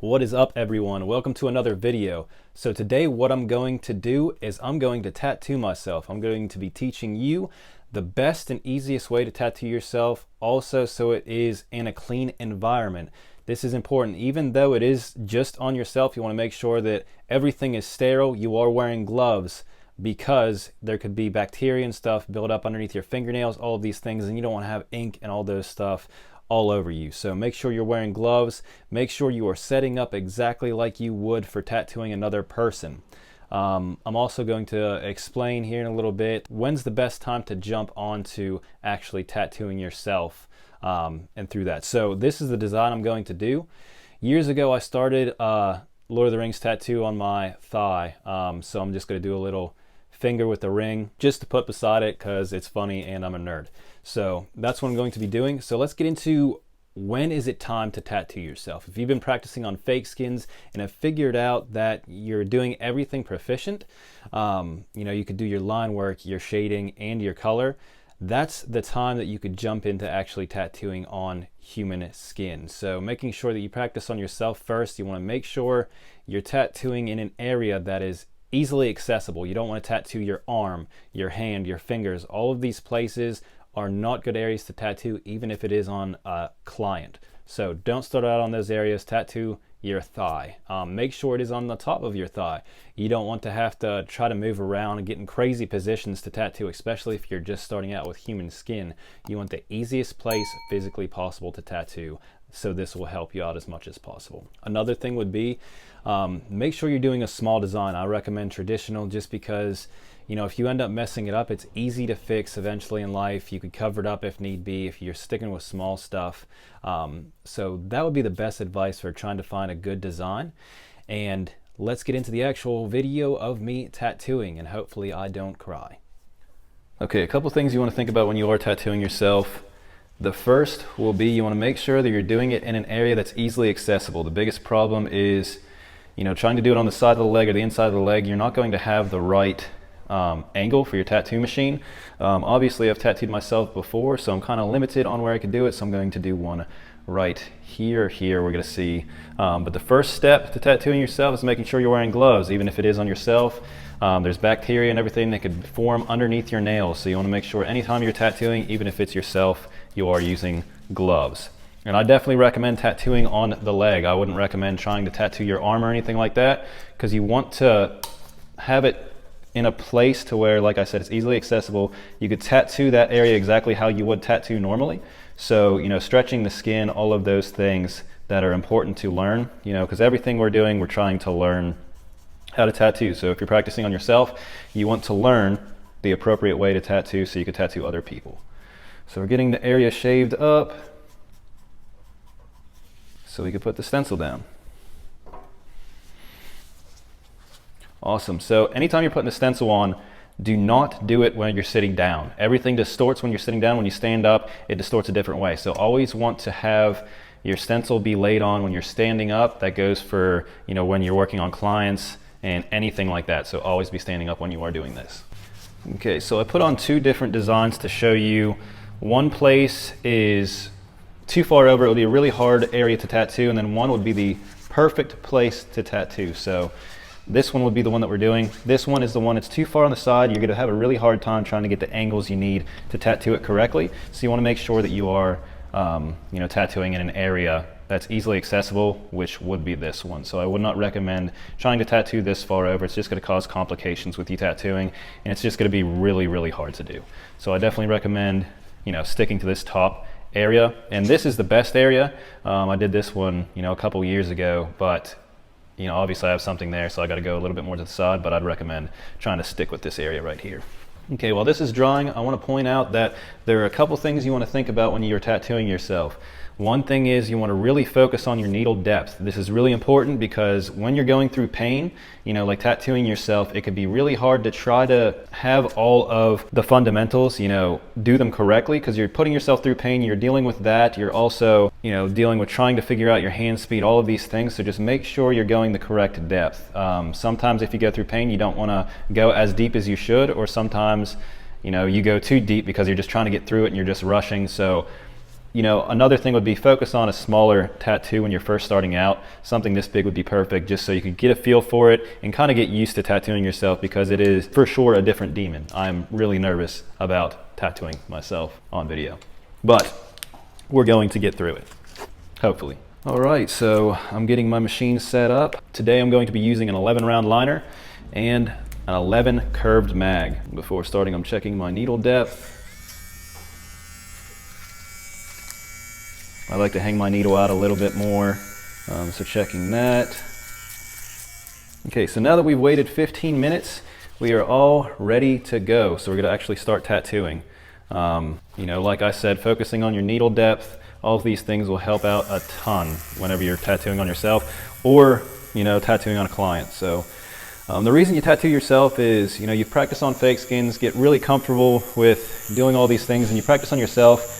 What is up, everyone? Welcome to another video. So today what I'm going to do is I'm going to tattoo myself. I'm going to be teaching you the best and easiest way to tattoo yourself, also so it is in a clean environment. This is important. Even though it is just on yourself, you want to make sure that everything is sterile. You are wearing gloves because there could be bacteria and stuff build up underneath your fingernails, all of these things, and you don't want to have ink and all those stuff all over you. So make sure you're wearing gloves. Make sure you are setting up exactly like you would for tattooing another person. I'm also going to explain here in a little bit when's the best time to jump onto actually tattooing yourself and through that. So this is the design I'm going to do. Years ago I started Lord of the Rings tattoo on my thigh, so I'm just going to do a little finger with the ring just to put beside it because it's funny and I'm a nerd. So that's what I'm going to be doing. So let's get into when is it time to tattoo yourself. If you've been practicing on fake skins and have figured out that you're doing everything proficient, you could do your line work, your shading, and your color. That's the time that you could jump into actually tattooing on human skin. So making sure that you practice on yourself first. You want to make sure you're tattooing in an area that is easily accessible. You don't want to tattoo your arm, your hand, your fingers. All of these places are not good areas to tattoo, even if it is on a client. So don't start out on those areas. Tattoo your thigh. Make sure it is on the top of your thigh. You don't want to have to try to move around and get in crazy positions to tattoo, especially if you're just starting out with human skin. You want the easiest place physically possible to tattoo, so this will help you out as much as possible. Another thing would be make sure you're doing a small design. I recommend traditional just because if you end up messing it up, it's easy to fix eventually in life. You could cover it up if need be if you're sticking with small stuff. So that would be the best advice for trying to find a good design. And let's get into the actual video of me tattooing, and hopefully I don't cry. Okay, a couple things you want to think about when you are tattooing yourself. The first will be you want to make sure that you're doing it in an area that's easily accessible. The biggest problem is trying to do it on the side of the leg or the inside of the leg. You're not going to have the right angle for your tattoo machine. Obviously I've tattooed myself before, so I'm kind of limited on where I could do it, so I'm going to do one right here we're going to see. But the first step to tattooing yourself is making sure you're wearing gloves. Even if it is on yourself, there's bacteria and everything that could form underneath your nails, so you want to make sure anytime you're tattooing, even if it's yourself, you are using gloves. And I definitely recommend tattooing on the leg. I wouldn't recommend trying to tattoo your arm or anything like that, because you want to have it in a place to where, like I said, it's easily accessible. You could tattoo that area exactly how you would tattoo normally. So, stretching the skin, all of those things that are important to learn, because everything we're doing, we're trying to learn how to tattoo. So if you're practicing on yourself, you want to learn the appropriate way to tattoo so you can tattoo other people. So we're getting the area shaved up so we can put the stencil down. Awesome. So anytime you're putting the stencil on, do not do it when you're sitting down. Everything distorts when you're sitting down. When you stand up, it distorts a different way. So always want to have your stencil be laid on when you're standing up. That goes for, when you're working on clients and anything like that. So always be standing up when you are doing this. Okay, so I put on two different designs to show you. One place is too far over. It would be a really hard area to tattoo, and then one would be the perfect place to tattoo. So this one would be the one that we're doing. This one is the one that's too far on the side. You're going to have a really hard time trying to get the angles you need to tattoo it correctly. So you want to make sure that you are, tattooing in an area that's easily accessible, which would be this one. So I would not recommend trying to tattoo this far over. It's just going to cause complications with you tattooing, and it's just going to be really, really hard to do. So I definitely recommend, sticking to this top area. And this is the best area. I did this one, a couple years ago, but obviously I have something there, so I got to go a little bit more to the side, but I'd recommend trying to stick with this area right here. Okay, while this is drying, I want to point out that there are a couple things you want to think about when you're tattooing yourself. One thing is you want to really focus on your needle depth. This is really important because when you're going through pain, like tattooing yourself, it could be really hard to try to have all of the fundamentals, do them correctly, because you're putting yourself through pain, you're dealing with that, you're also, dealing with trying to figure out your hand speed, all of these things. So just make sure you're going the correct depth. Sometimes if you go through pain, you don't want to go as deep as you should, or sometimes, you go too deep because you're just trying to get through it and you're just rushing. So You know, another thing would be focus on a smaller tattoo when you're first starting out. Something this big would be perfect, just so you can get a feel for it and kind of get used to tattooing yourself, because it is for sure a different demon. I'm really nervous about tattooing myself on video, but we're going to get through it, hopefully. All right, so I'm getting my machine set up. Today I'm going to be using an 11 round liner and an 11 curved mag. Before starting, I'm checking my needle depth. I like to hang my needle out a little bit more, so checking that. Okay, so now that we've waited 15 minutes, we are all ready to go. So we're gonna actually start tattooing. You know, like I said, focusing on your needle depth, all of these things will help out a ton whenever you're tattooing on yourself or, you know, tattooing on a client. So the reason you tattoo yourself is, you know, you practice on fake skins, get really comfortable with doing all these things, and you practice on yourself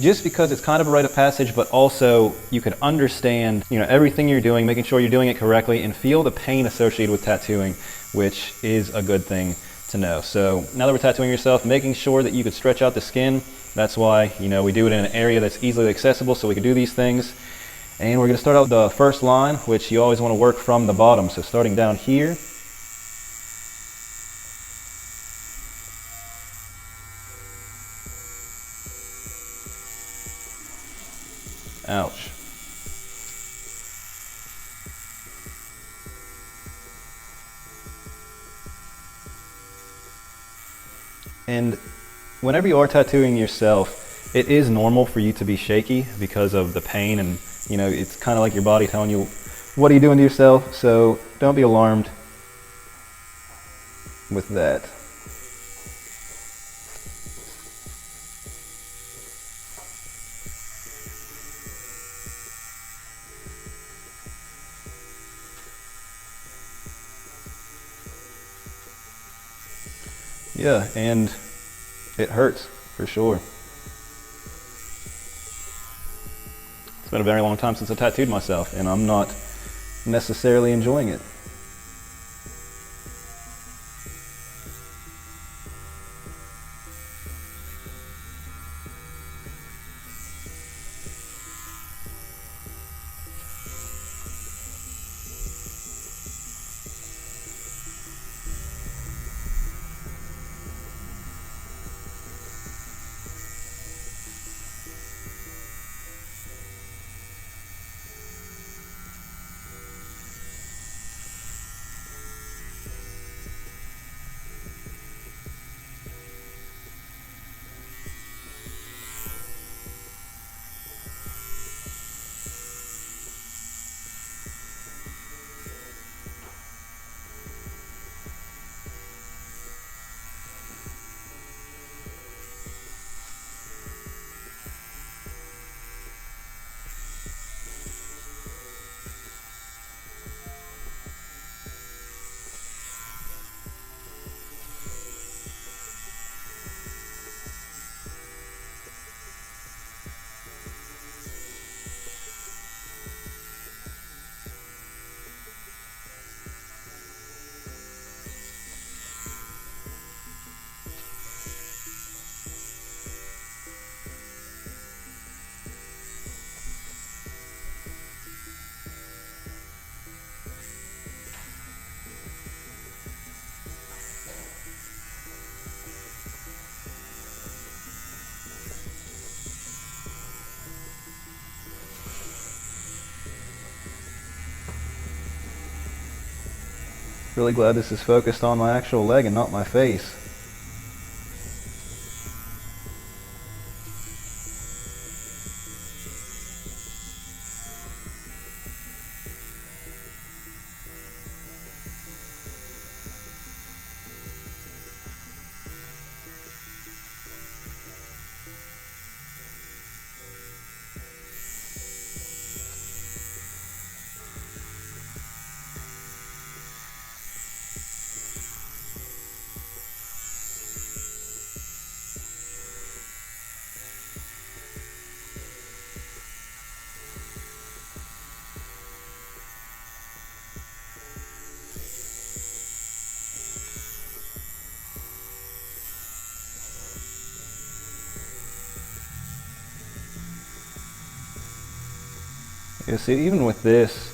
just because it's kind of a rite of passage, but also you can understand, you know, everything you're doing, making sure you're doing it correctly, and feel the pain associated with tattooing, which is a good thing to know. So now that we're tattooing yourself, making sure that you could stretch out the skin. That's why, you know, we do it in an area that's easily accessible so we can do these things. And we're going to start out the first line, which you always want to work from the bottom. So starting down here, ouch. And whenever you are tattooing yourself, it is normal for you to be shaky because of the pain, and, you know, it's kind of like your body telling you, what are you doing to yourself? So don't be alarmed with that. Yeah, and it hurts for sure. It's been a very long time since I tattooed myself, and I'm not necessarily enjoying it. Really glad this is focused on my actual leg and not my face. Yeah, see, even with this,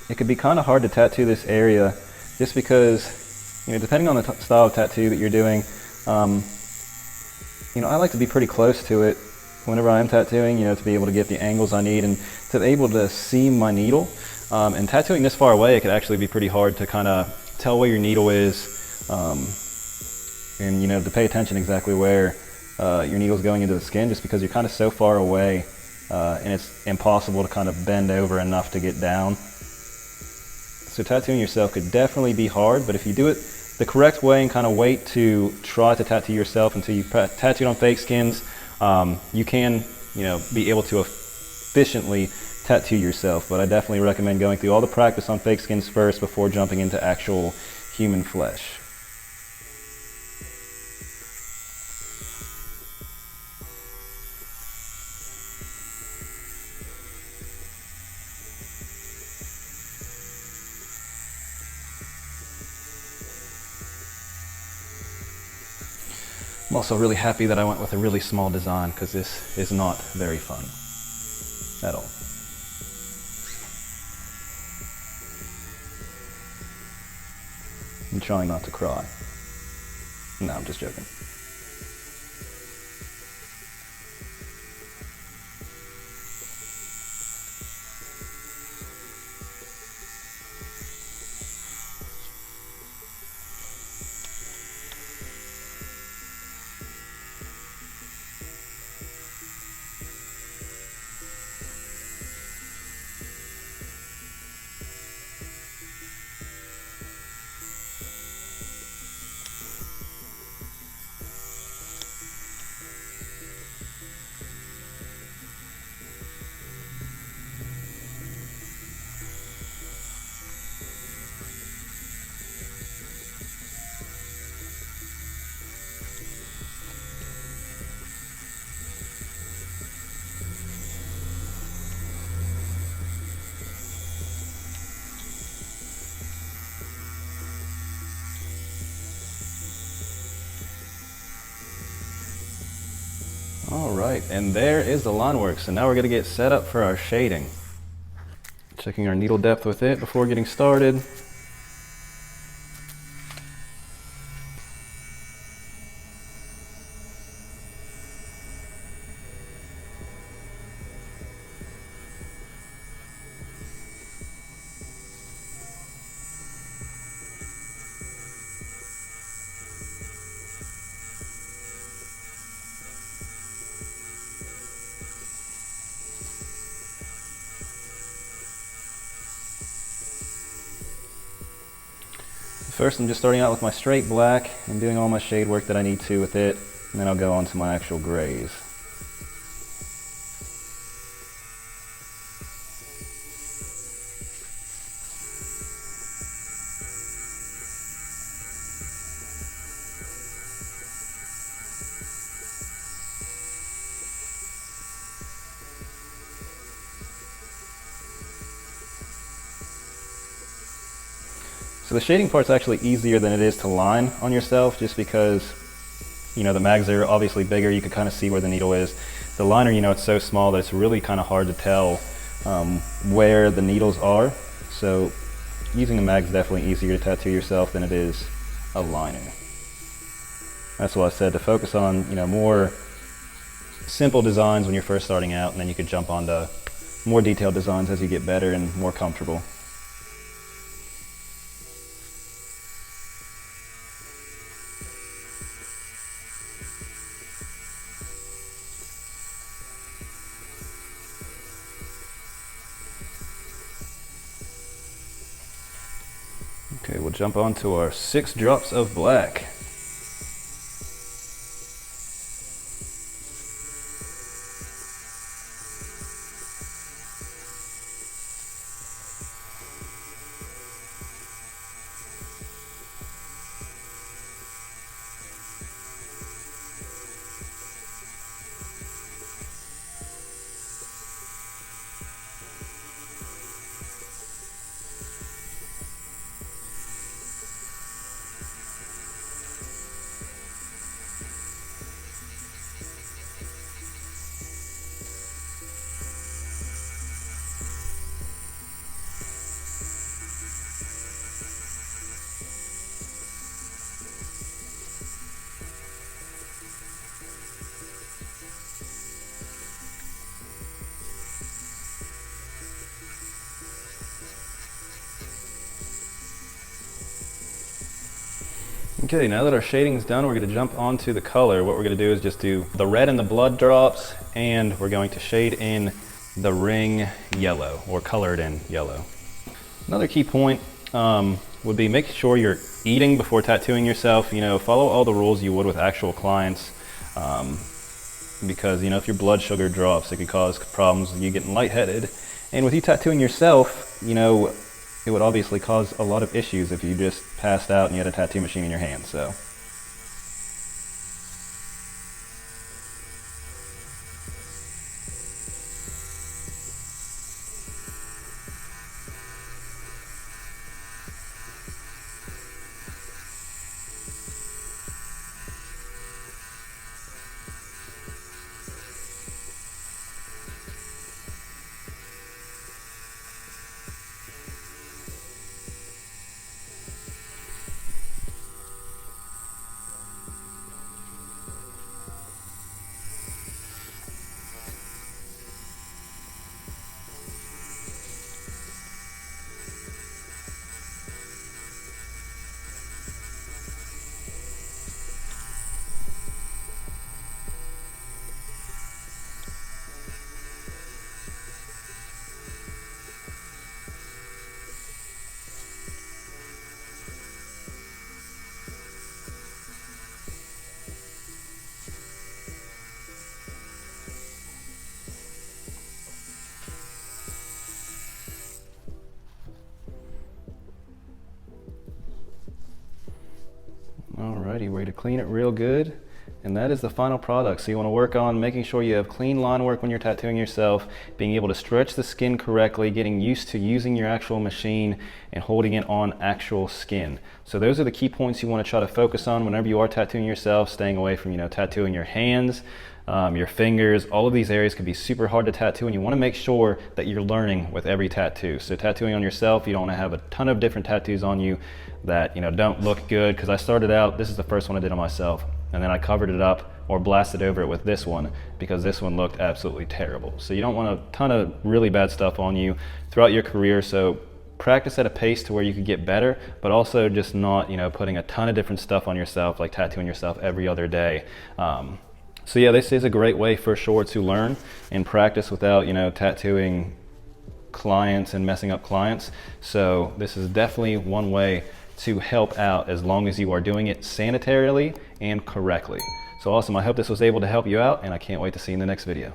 it could be kind of hard to tattoo this area just because, depending on the style of tattoo that you're doing, I like to be pretty close to it whenever I am tattooing, to be able to get the angles I need and to be able to see my needle. And tattooing this far away, it could actually be pretty hard to kind of tell where your needle is, and to pay attention exactly where your needle's going into the skin, just because you're kind of so far away, and it's impossible to kind of bend over enough to get down. So tattooing yourself could definitely be hard, but if you do it the correct way and kind of wait to try to tattoo yourself until you've tattooed on fake skins, you can, be able to efficiently tattoo yourself. But I definitely recommend going through all the practice on fake skins first before jumping into actual human flesh. I'm also really happy that I went with a really small design, because this is not very fun at all. I'm trying not to cry. No, I'm just joking. Alright, and there is the line work. So now we're going to get set up for our shading. Checking our needle depth with it before getting started. First, I'm just starting out with my straight black and doing all my shade work that I need to with it, and then I'll go on to my actual grays. So the shading part's actually easier than it is to line on yourself, just because, the mags are obviously bigger, you can kind of see where the needle is. The liner, it's so small that it's really kind of hard to tell where the needles are. So using a mag is definitely easier to tattoo yourself than it is a liner. That's why I said to focus on, more simple designs when you're first starting out, and then you could jump onto more detailed designs as you get better and more comfortable. Okay, we'll jump on to our 6 drops of black. Okay, now that our shading is done, we're going to jump onto the color. What we're going to do is just do the red and the blood drops, and we're going to shade in the ring yellow, or color it in yellow. Another key point would be make sure you're eating before tattooing yourself. You know, follow all the rules you would with actual clients, because, you know, if your blood sugar drops, it could cause problems, you getting lightheaded. And with you tattooing yourself, you know, it would obviously cause a lot of issues if you just passed out and you had a tattoo machine in your hand. So alrighty, way to clean it real good. And that is the final product. So you want to work on making sure you have clean line work when you're tattooing yourself, being able to stretch the skin correctly, getting used to using your actual machine and holding it on actual skin. So those are the key points you want to try to focus on whenever you are tattooing yourself, staying away from, you know, tattooing your hands, your fingers. All of these areas can be super hard to tattoo, and you want to make sure that you're learning with every tattoo. So tattooing on yourself, you don't want to have a ton of different tattoos on you that, you know, don't look good. Because I started out, this is the first one I did on myself, and then I covered it up or blasted over it with this one because this one looked absolutely terrible. So you don't want a ton of really bad stuff on you throughout your career. So practice at a pace to where you could get better, but also just not, you know, putting a ton of different stuff on yourself, like tattooing yourself every other day. So yeah, this is a great way for sure to learn and practice without, you know, tattooing clients and messing up clients. So this is definitely one way to help out, as long as you are doing it sanitarily and correctly. So awesome. I hope this was able to help you out, and I can't wait to see you in the next video.